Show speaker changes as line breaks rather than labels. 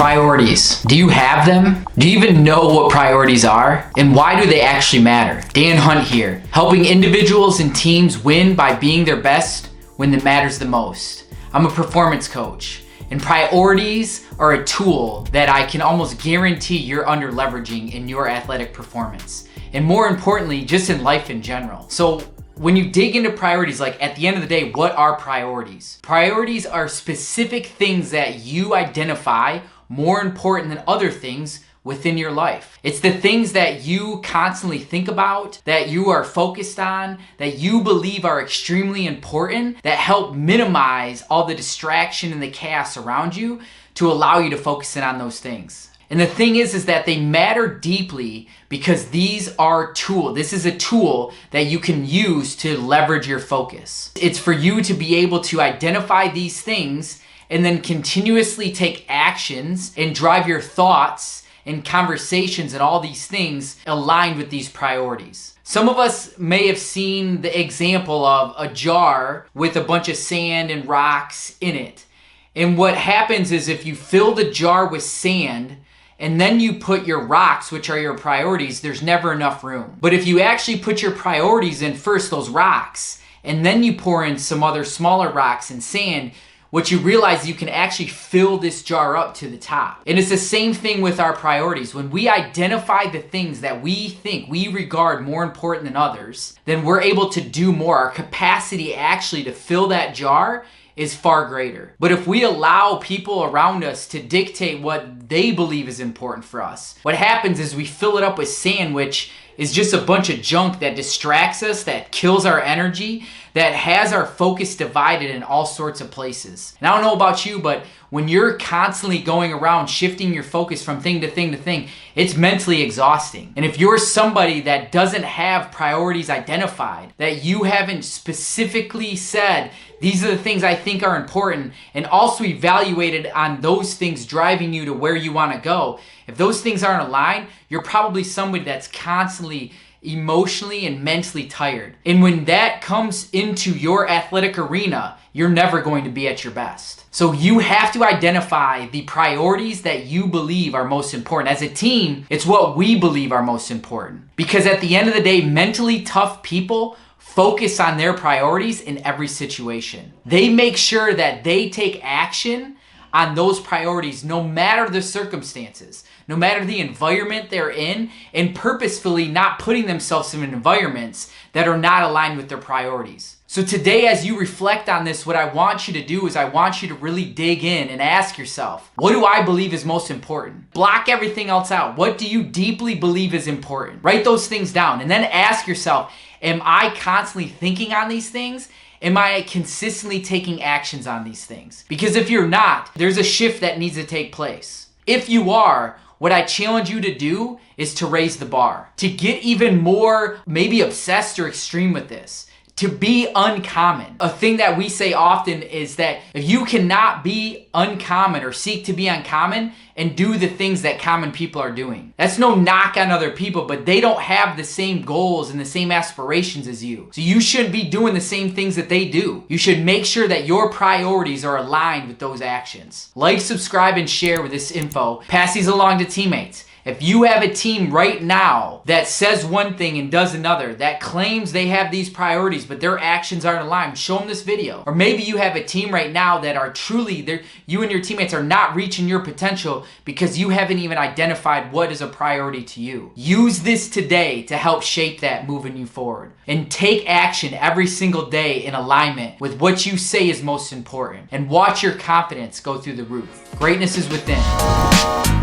Priorities. Do you have them? Do you even know what priorities are? And why do they actually matter? Dan Hunt here, helping individuals and teams win by being their best when it matters the most. I'm a performance coach, and priorities are a tool that I can almost guarantee you're under leveraging in your athletic performance. And more importantly, just in life in general. So when you dig into priorities, like at the end of the day, what are priorities? Priorities are specific things that you identify more important than other things within your life. It's the things that you constantly think about, that you are focused on, that you believe are extremely important, that help minimize all the distraction and the chaos around you to allow you to focus in on those things. And the thing is that they matter deeply because these are tools. This is a tool that you can use to leverage your focus. It's for you to be able to identify these things and then continuously take actions and drive your thoughts and conversations and all these things aligned with these priorities. Some of us may have seen the example of a jar with a bunch of sand and rocks in it. And what happens is if you fill the jar with sand and then you put your rocks, which are your priorities, there's never enough room. But if you actually put your priorities in first, those rocks, and then you pour in some other smaller rocks and sand, what you realize, you can actually fill this jar up to the top. And it's the same thing with our priorities. When we identify the things that we think we regard more important than others, then we're able to do more. Our capacity actually to fill that jar is far greater. But if we allow people around us to dictate what they believe is important for us, what happens is we fill it up with sand, which is just a bunch of junk that distracts us, that kills our energy, that has our focus divided in all sorts of places. And I don't know about you, but when you're constantly going around shifting your focus from thing to thing to thing, it's mentally exhausting. And if you're somebody that doesn't have priorities identified, that you haven't specifically said, these are the things I think are important, and also evaluated on those things driving you to where you want to go, if those things aren't aligned, you're probably somebody that's constantly emotionally and mentally tired. And when that comes into your athletic arena, you're never going to be at your best. So you have to identify the priorities that you believe are most important. As a team, it's what we believe are most important. Because at the end of the day, mentally tough people focus on their priorities in every situation. They make sure that they take action on those priorities no matter the circumstances, no matter the environment they're in, and purposefully not putting themselves in environments that are not aligned with their priorities. So today, as you reflect on this, what I want you to do is I want you to really dig in and ask yourself, what do I believe is most important? Block everything else out. What do you deeply believe is important? Write those things down and then ask yourself, am I constantly thinking on these things? Am I consistently taking actions on these things? Because if you're not, there's a shift that needs to take place. If you are, what I challenge you to do is to raise the bar, to get even more maybe obsessed or extreme with this, to be uncommon. A thing that we say often is that if you cannot be uncommon or seek to be uncommon and do the things that common people are doing. That's no knock on other people, but they don't have the same goals and the same aspirations as you. So you shouldn't be doing the same things that they do. You should make sure that your priorities are aligned with those actions. Like, subscribe, and share with this info. Pass these along to teammates. If you have a team right now that says one thing and does another, that claims they have these priorities but their actions aren't aligned, show them this video. Or maybe you have a team right now that are truly, you and your teammates are not reaching your potential because you haven't even identified what is a priority to you. Use this today to help shape that moving you forward. And take action every single day in alignment with what you say is most important. And watch your confidence go through the roof. Greatness is within.